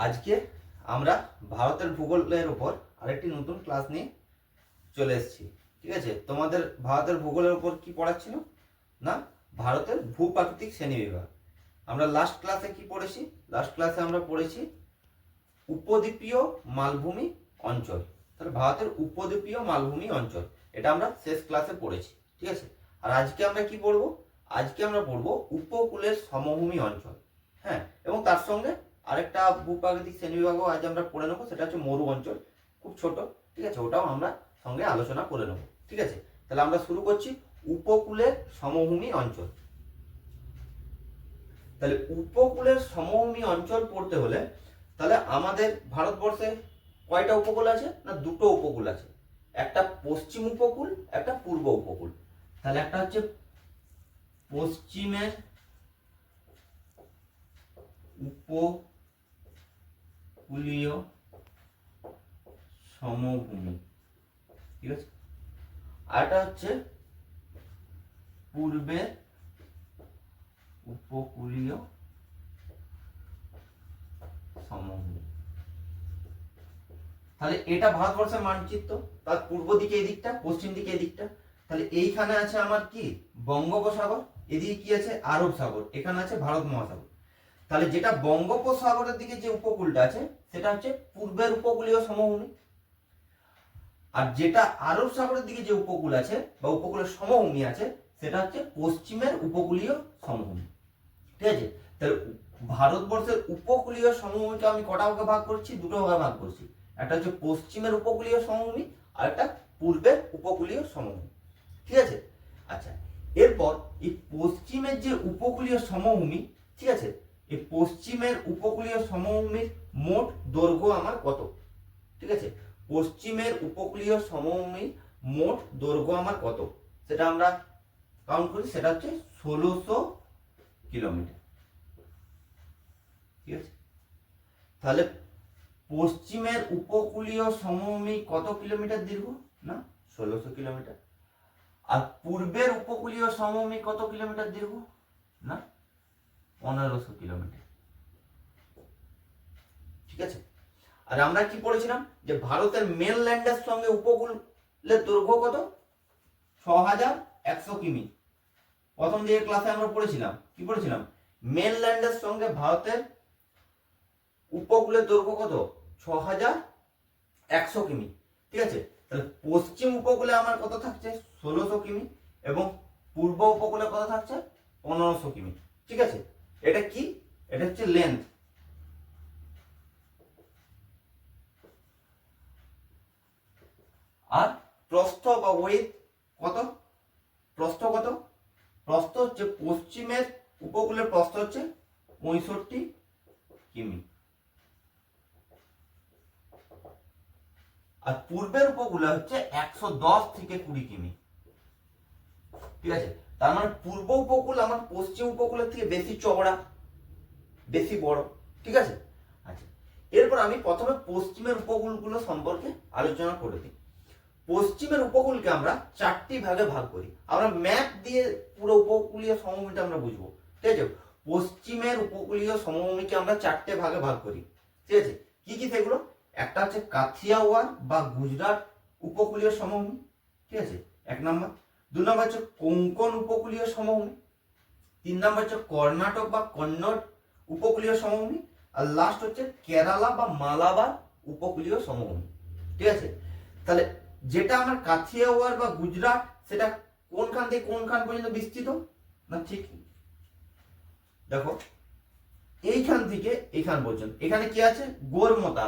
আজকে আমরা ভারতের ভূগোলের উপর আরেকটি নতুন ক্লাস নিয়ে চলে এসেছি। ঠিক আছে, তোমাদের ভারতের ভূগোলের উপর কি পড়াচ্ছিল না, ভারতের ভূপ্রাকৃতিক শ্রেণীবিভাগ। আমরা লাস্ট ক্লাসে কি পড়েছি? লাস্ট ক্লাসে আমরা পড়েছি উপদ্বীপীয় মালভূমি অঞ্চল। তাহলে ভারতের উপদ্বীপীয় মালভূমি অঞ্চল, এটা আমরা শেষ ক্লাসে পড়েছি। ঠিক আছে, আর আজকে আমরা কি পড়বো? আজকে আমরা পড়বো উপকূলের সমভূমি অঞ্চল। হ্যাঁ, এবং তার সঙ্গে আরেকটা ভূপ্রাকৃতিক শ্রেণীবিভাগও আজ আমরা পড়ে নেবো, সেটা হচ্ছে মরু অঞ্চল, খুব ছোট। ঠিক আছে, ওটাও আমরা সঙ্গে আলোচনা করে নেবো। ঠিক আছে, তাহলে আমরা শুরু করছি উপকূলের সমভূমি অঞ্চল। তাহলে উপকূলের সমভূমি অঞ্চল পড়তে হলে তাহলে আমাদের ভারতবর্ষে কয়টা উপকূল আছে? না, দুটো উপকূল আছে, একটা পশ্চিম উপকূল, একটা পূর্ব উপকূল। তাহলে একটা হচ্ছে পশ্চিমের উপকূলীয় সমভূমি, ঠিক আছে, আর একটা হচ্ছে পূর্বের উপকূলীয় সমভূমি। তাহলে এটা ভারতবর্ষের মানচিত্র, তার পূর্ব দিকে এই দিকটা, পশ্চিম দিকে এই দিকটা। তাহলে এইখানে আছে আমার কি বঙ্গোপসাগর, এদিকে কি আছে আরব সাগর, এখানে আছে ভারত মহাসাগর। তাহলে যেটা বঙ্গোপসাগরের দিকে যে উপকূলটা আছে সেটা হচ্ছে পূর্বের উপকূলীয় সমভূমি, আর যেটা আরব সাগরের দিকে যে উপকূল আছে বা উপকূলের সমভূমি আছে সেটা হচ্ছে পশ্চিমের উপকূলীয় সমভূমি। ঠিক আছে, তাহলে ভারতবর্ষের উপকূলীয় সমভূমিকে আমি কটা ভাগে ভাগ করছি? দুটো ভাগে ভাগ করছি, একটা হচ্ছে পশ্চিমের উপকূলীয় সমভূমি আর একটা পূর্বের উপকূলীয় সমভূমি। ঠিক আছে, আচ্ছা, এরপর এই পশ্চিমের যে উপকূলীয় সমভূমি, ঠিক আছে, এই পশ্চিমের উপকূলীয় সমভূমির মোট দৈর্ঘ্য আমার কত? ঠিক আছে, পশ্চিমের উপকূলীয় সমভূমির মোট দৈর্ঘ্য আমার কত সেটা আমরা কাউন্ট করি, সেটা হচ্ছে 1600 কিলোমিটার। ঠিক আছে, তাহলে পশ্চিমের উপকূলীয় সমভূমি কত কিলোমিটার দীর্ঘ? না, 1600 কিলোমিটার। আর পূর্বের উপকূলীয় সমভূমি কত কিলোমিটার দীর্ঘ? না, 1500 কিলোমিটার। ঠিক আছে, আর আমরা কি পড়েছিলাম যে ভারতের মেনল্যান্ডের সঙ্গে উপকূলের দৈর্ঘ্য কত? 6100 কিমি। প্রথম যে ক্লাসে আমরা পড়েছিলাম, কি পড়েছিলাম? মেনল্যান্ডের সঙ্গে ভারতের উপকূলের দৈর্ঘ্য কত? 6100 কিমি। ঠিক আছে, তাহলে পশ্চিম উপকূলে আমার কত থাকছে? 1600 কিমি, এবং পূর্ব উপকূলে কত থাকছে? 1500 কিমি। ঠিক আছে, এটা কি? এটা হচ্ছে লেন্থ। আর প্রস্থ বা ওয়েট কত? প্রস্থ কত? প্রস্থ হচ্ছে পশ্চিমের উপকূলের প্রস্থ হচ্ছে 65 কিমি, আর পূর্বের উপকূলে হচ্ছে 110 থেকে 20 কিমি। ঠিক আছে, তার মানে পূর্ব উপকূল আমার পশ্চিম উপকূলের থেকে বেশি চওড়া, বেশি বড়। ঠিক আছে, আচ্ছা, এরপর আমি প্রথমে পশ্চিমের উপকূলগুলো সম্পর্কে আলোচনা করে দিই। পশ্চিমের উপকূলকে আমরা 4টি ভাগে ভাগ করি। আমরা ম্যাপ দিয়ে পুরো উপকূলীয় সমভূমিটা আমরা বুঝবো। ঠিক আছে, পশ্চিমের উপকূলীয় সমভূমিকে আমরা 4টে ভাগে ভাগ করি। ঠিক আছে, কি কি সেগুলো? একটা হচ্ছে কাথিয়াওয়াড় বা গুজরাট উপকূলীয় সমভূমি, ঠিক আছে, 1 নম্বর। 2 নম্বর হচ্ছে কোঙ্কণ উপকূলীয় সমভূমি। 3 নম্বর হচ্ছে কর্ণাটক বা কন্নড় উপকূলীয় সমভূমি। আর লাস্ট হচ্ছে কেরালা বা মালাবার উপকূলীয় সমভূমি। ঠিক আছে, তাহলে যেটা আমার কাথিয়াওয়াড় বা গুজরাট, সেটা কোনখান থেকে কোনখান পর্যন্ত বিস্তৃত? না, ঠিক দেখো, এইখান থেকে এইখান পর্যন্ত। এখানে কি আছে? গোরমতা,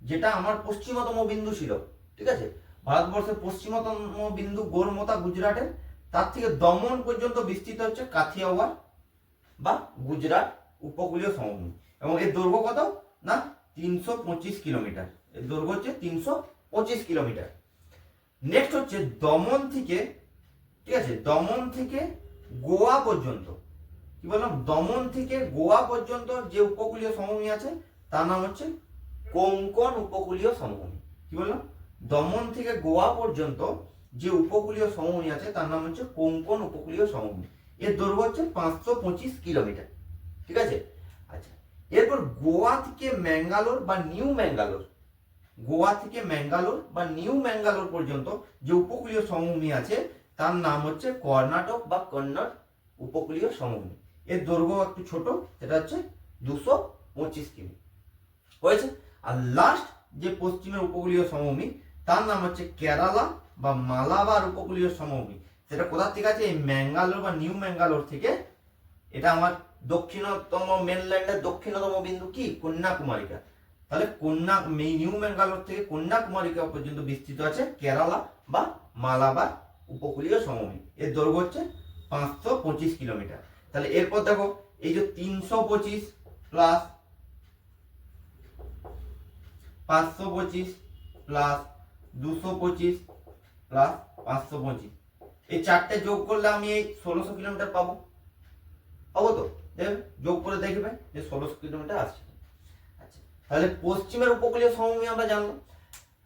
যেটা আমার পশ্চিমতম বিন্দু ছিল। ঠিক আছে, ভারতবর্ষের পশ্চিমতম বিন্দু গোরমতা গুজরাটের, তার থেকে দমন পর্যন্ত বিস্তৃত হচ্ছে কাথিয়াওয়াড় বা গুজরাট উপকূলীয় সমভূমি, এবং এর দৈর্ঘ্য কত? না, 325 কিলোমিটার। এর দৈর্ঘ্য হচ্ছে 325 কিলোমিটার। নেক্সট হচ্ছে দমন থেকে, ঠিক আছে, দমন থেকে গোয়া পর্যন্ত। কি বললাম? দমন থেকে গোয়া পর্যন্ত যে উপকূলীয় সমভূমি আছে তার নাম হচ্ছে কোঙ্কণ উপকূলীয় সমভূমি। কি বললাম? দমন থেকে গোয়া পর্যন্ত যে উপকূলীয় সমভূমি আছে তার নাম হচ্ছে কোঙ্কণ উপকূলীয় সমভূমি। এর দৈর্ঘ্য হচ্ছে 525 কিলোমিটার। ঠিক আছে, আচ্ছা, এরপর গোয়া থেকে ম্যাঙ্গালোর বা নিউ ম্যাঙ্গালোর, গোয়া থেকে ম্যাঙ্গালোর বা নিউ ম্যাঙ্গালোর পর্যন্ত যে উপকূলীয় সমভূমি আছে তার নাম হচ্ছে কর্ণাটক বা কন্নড় উপকূলীয় সমভূমি। এর দৈর্ঘ্য একটু ছোট, সেটা হচ্ছে 225 কিমি হয়েছে। আর লাস্ট যে পশ্চিমের উপকূলীয় সমভূমি তার নাম হচ্ছে কেরালা বা মালাবার উপকূলীয় সমভূমি। সেটা কোথা থেকে আছে? এই ম্যাঙ্গালোর বা নিউ ম্যাঙ্গালোর থেকে। এটা আমার দক্ষিণতম মেনল্যান্ডের দক্ষিণতম বিন্দু কি? কন্যাকুমারিকা। তাহলে নিউ ম্যাঙ্গালোর থেকে কন্যাকুমারিকা পর্যন্ত বিস্তৃত আছে কেরালা বা মালাবার উপকূলীয় সমভূমি। এর দৈর্ঘ্য হচ্ছে 525 কিলোমিটার। তাহলে এরপর দেখো, এই যে 325 প্লাস 525 প্লাস 225 প্লাস 525, এই চারটে যোগ করলে আমি এই 1600 কিলোমিটার পাবো। পাবো তো? যোগ করে দেখবে যে 1600 কিলোমিটার আসছে। আচ্ছা, তাহলে পশ্চিমের উপকূলীয় সমভূমি আমরা জানবো।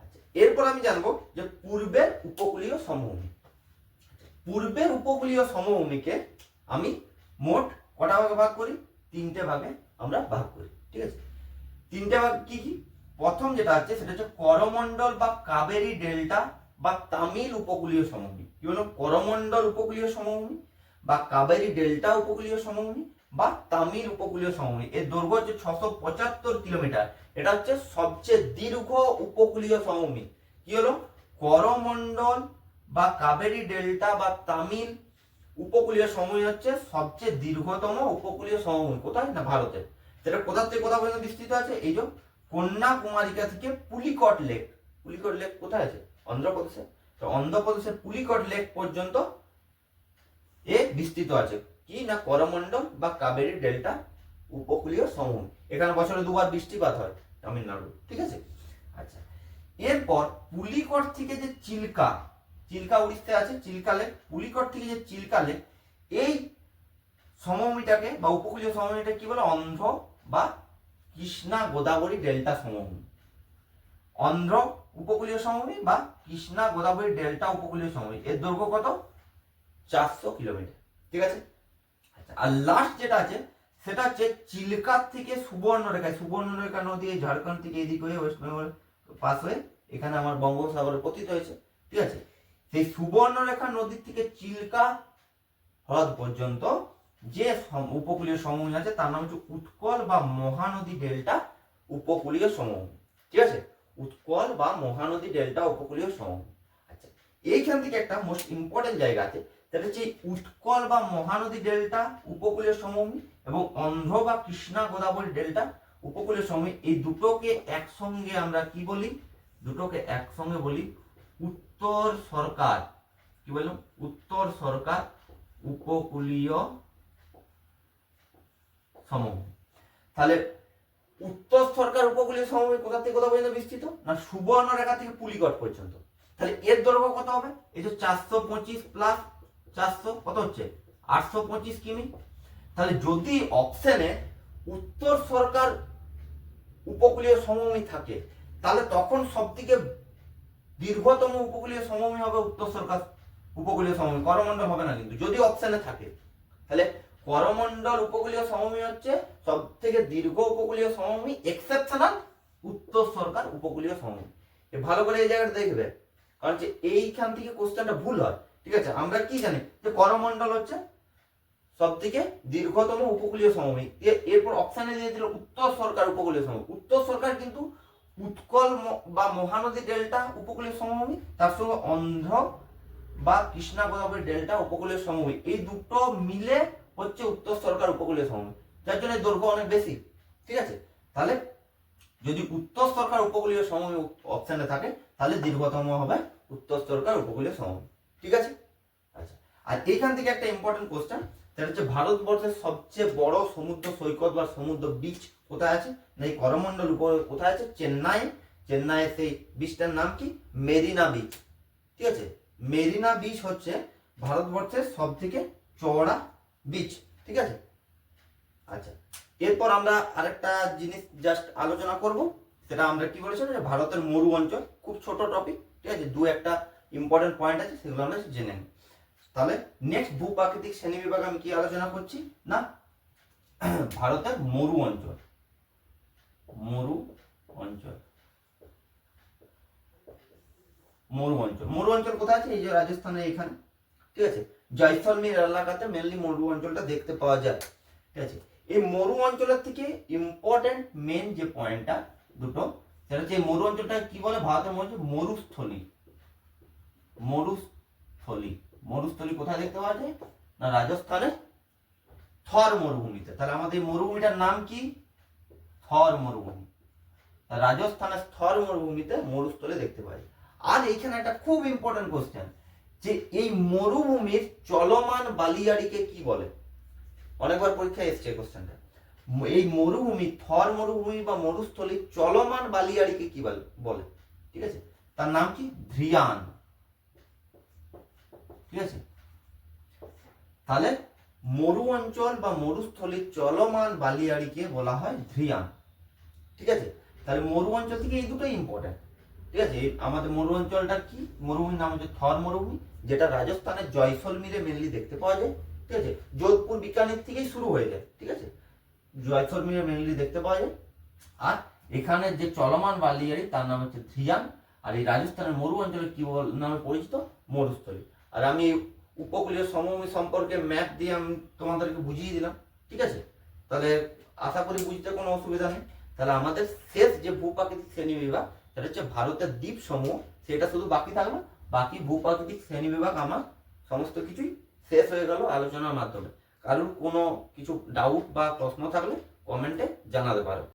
আচ্ছা, এরপর আমি জানবো যে পূর্বের উপকূলীয় সমভূমি। পূর্বের উপকূলীয় সমভূমিকে আমি মোট কটা ভাগে ভাগ করি? 3টে ভাগে আমরা ভাগ করি। ঠিক আছে, 3টে ভাগ কি কি? প্রথম যেটা আছে সেটা হচ্ছে করমণ্ডল বা কাবেরী ডেল্টা বা তামিল উপকূলীয় সমভূমি। কি বললাম? করমণ্ডল উপকূলীয় সমভূমি বা কাবেরী ডেল্টা উপকূলীয় সমভূমি বা তামিল উপকূলীয় সমভূমি। এর দৈর্ঘ্য হচ্ছে 675 কিলোমিটার। এটা হচ্ছে সবচেয়ে দীর্ঘ উপকূলীয় সমভূমি। কি হলো? করমণ্ডল বা কাবেরী ডেল্টা বা তামিল উপকূলীয় সমভূমি হচ্ছে সবচেয়ে দীর্ঘতম উপকূলীয় সমভূমি। কোথায়? না ভারতে। সেটা কোথা থেকে কোথা পর্যন্ত বিস্তৃত আছে? এই যে কন্যাকুমারিকা থেকে পুলিকট লেক। পুলিকট লেক কোথায় আছে? অন্ধ্রপ্রদেশে। তো অন্ধ্রপ্রদেশের পুলিকট লেক পর্যন্ত এ বিস্তৃত আছে। কি না? করমণ্ডল বা কাবেরী ডেল্টা উপকূলীয় সমভূমি। এখানে বছরে 2বার বৃষ্টিপাত হয় তামিলনাড়ু। ঠিক আছে। আচ্ছা, এরপর পুলিকট থেকে যে চিল্কা, চিল্কা উড়িষ্যায় আছে চিল্কা লেক, পুলিকট থেকে যে চিল্কা লেক, এই সমভূমিটাকে বা উপকূলীয় সমভূমিটাকে কি বলে? অন্ধ্র বা কৃষ্ণা গোদাবরী ডেল্টা সমভূমি। অন্ধ্র উপকূলীয় সমভূমি বা কৃষ্ণা গোদাবরী ডেল্টা উপকূলীয় সমভূমি। এর দৈর্ঘ্য কত? 400 কিলোমিটার। ঠিক আছে। আচ্ছা, আর লাস্ট যেটা আছে সেটা হচ্ছে চিল্কা থেকে সুবর্ণরেখা। সুবর্ণরেখা নদী এই ঝাড়খণ্ড থেকে এদিক হয়ে ওয়েস্ট বেঙ্গল পাস হয়ে এখানে আমার বঙ্গোপসাগরে পতিত হয়েছে। ঠিক আছে, সেই সুবর্ণরেখা নদী থেকে চিল্কা হ্রদ পর্যন্ত যে উপকূলীয় সমভূমি আছে তার নাম হচ্ছে উৎকল বা মহানদী ডেল্টা উপকূলীয় সমভূমি। ঠিক আছে, উৎকল বা মহানদী ডেল্টা উপকূলীয় সমভূমি। আচ্ছা, এইখান থেকে একটা মোস্ট ইম্পর্টেন্ট জায়গা আছে, সেটা হচ্ছে উৎকল বা মহানদী ডেল্টা উপকূলীয় সমভূমি এবং অন্ধ্র বা কৃষ্ণা গোদাবরী ডেল্টা উপকূলীয় সমভূমি। এই দুটোকে একসঙ্গে আমরা কি বলি? দুটোকে একসঙ্গে বলি উত্তর সরকার। কি বললাম? উত্তর সরকার উপকূলীয় সমভূমি। তাহলে উত্তর সরকার উপকূলীয় সমভূমি কোথা থেকে কোথা পর্যন্ত বিস্তৃত? না সুবর্ণরেখা থেকে পুলিকট পর্যন্ত। তাহলে এর দৈর্ঘ্য কত হবে? এই যে 425 প্লাস 400 কত হচ্ছে? 825 কিমি। তাহলে যদি অপশনে উত্তর সরকার উপকূলীয় সমভূমি থাকে তাহলে তখন সবথেকে দীর্ঘতম উপকূলীয় সমভূমি হবে উত্তর সরকার উপকূলীয় সমভূমি, করমণ্ডল হবে না কিন্তু যদি অপশনে থাকে। তাহলে করমণ্ডল উপকূলীয় সমভূমি হচ্ছে সব থেকে দীর্ঘ উপকূলীয় সমভূমি, এক্সেপশনাল উত্তর সরকার উপকূলীয় সমভূমি। ভালো করে এই জায়গাটা দেখবে, কারণ যে এইখান থেকে কোশ্চেনটা ভুল হয়। ঠিক আছে, আমরা কি জানি যে করমণ্ডল হচ্ছে সব থেকে দীর্ঘতম উপকূলীয় সমভূমি। এরপর অপশানে দিয়ে দিল উত্তর সরকার উপকূলীয় সমভূমি। উত্তর সরকার কিন্তু উৎকল বা মহানদী ডেল্টা উপকূলীয় সমভূমি, তার সঙ্গে অন্ধ্র বা কৃষ্ণা গোদাবরী ডেল্টা উপকূলীয় সমভূমি, এই দুটো মিলে হচ্ছে উত্তর সরকার উপকূলীয় সমভূমি, যার জন্য দৈর্ঘ্য অনেক বেশি। ঠিক আছে, তাহলে যদি উত্তর সরকার উপকূলীয় সমভূমি অপশনে থাকে তাহলে দীর্ঘতম হবে উত্তর সরকার উপকূলীয় সমভূমি। ঠিক আছে। আচ্ছা, আর এইখান থেকে একটা ইম্পর্টেন্ট কোশ্চেন, সেটা হচ্ছে ভারতবর্ষের সবচেয়ে বড় সমুদ্র সৈকত বা সমুদ্র বিচ কোথায় আছে? না এই করমণ্ডল উপরে কোথায় আছে? চেন্নাই। চেন্নাইয়ের সেই বিচটার নাম কি? মেরিনা বিচ। ঠিক আছে, মেরিনা বিচ হচ্ছে ভারতবর্ষের সব থেকে চওড়া বিচ। ঠিক আছে। আচ্ছা, এরপর আমরা আরেকটা জিনিস জাস্ট আলোচনা করব, সেটা আমরা কি বলেছিলাম যে ভারতের মরু অঞ্চল, খুব ছোট টপিক। ঠিক আছে, দু একটা ইম্পর্টেন্ট পয়েন্ট আছে সেগুলো আমরা জেনে নিই। তাহলে নেক্সট ভূপ্রাকৃতিক শ্রেণী বিভাগে আমি কি আলোচনা করছি? না ভারতের মরু অঞ্চল। মরু অঞ্চল। মরু অঞ্চল, মরু অঞ্চল কোথায় আছে? এই যে রাজস্থানে এখানে, ঠিক আছে। জয়সলমীর এলাকাতে মেনলি মরু অঞ্চলটা দেখতে পাওয়া যায়, ঠিক আছে। এই মরু অঞ্চলের থেকে ইম্পর্টেন্ট মেন যে পয়েন্টটা দুটো, সেটা হচ্ছে মরু অঞ্চলটা কি বলে ভারতের মধ্যে? মরুস্থলী। মরুস্থলী, মরুস্থলী কোথায় দেখতে পাওয়া যায়? না রাজস্থানে থর মরুভূমিতে। তাহলে আমাদের এই মরুভূমিটার নাম কি? থর মরুভূমি। রাজস্থানের থর মরুভূমিতে মরুস্থলী দেখতে পাওয়া যায়। আর এইখানে একটা খুব ইম্পর্টেন্ট কোশ্চেন, যে এই মরুভূমির চলমান বালিয়াড়িকে কি বলে? অনেকবার পরীক্ষায় এসছে এই কোশ্চেনটা। এই মরুভূমি, থর মরুভূমি বা মরুস্থলীর চলমান বালিয়াড়িকে কি বলে? ঠিক আছে, তার নাম কি? ধ্রিয়ান। ঠিক আছে, তাহলে মরু অঞ্চল বা মরুস্থলীর চলমান বালিয়াড়িকে বলা হয় ধ্রিয়ান। ঠিক আছে, তাহলে মরু অঞ্চল থেকে এই দুটোই ইম্পর্টেন্ট। ঠিক আছে, আমাদের মরু অঞ্চলটা কি? মরুভূমির নাম হচ্ছে থর মরুভূমি, যেটা রাজস্থানের জয়সলমীরে মেনলি দেখতে পাওয়া যায়। ঠিক আছে, যোধপুর বিকানির থেকেই শুরু হয়ে যায়। ঠিক আছে, জয়সলমীরে মেনলি দেখতে পাওয়া যায়। আর এখানে যে চলমান বালিয়াড়ি তার নাম হচ্ছে ধ্রিয়ান। আর এই রাজস্থানের মরু অঞ্চলে কি নামে পরিচিত? মরুস্থলী। আর আমি উপকূলীয় সমভূমি সম্পর্কে ম্যাপ দিয়ে আমি তোমাদেরকে বুঝিয়ে দিলাম। ঠিক আছে, তাহলে আশা করি বুঝতে কোনো অসুবিধা নেই। তাহলে আমাদের শেষ যে ভূপ্রাকৃতিক শ্রেণী বিভাগ, সেটা হচ্ছে ভারতের দ্বীপ সমূহ, সেটা শুধু বাকি থাকলো। বাকি ভূপ্রাকৃতিক শ্রেণী বিভাগ আমার সমস্ত কিছুই শেষ হয়ে গেল আলোচনার মাধ্যমে। কারোর কোনো কিছু ডাউট বা প্রশ্ন থাকলে কমেন্টে জানাতে পারো।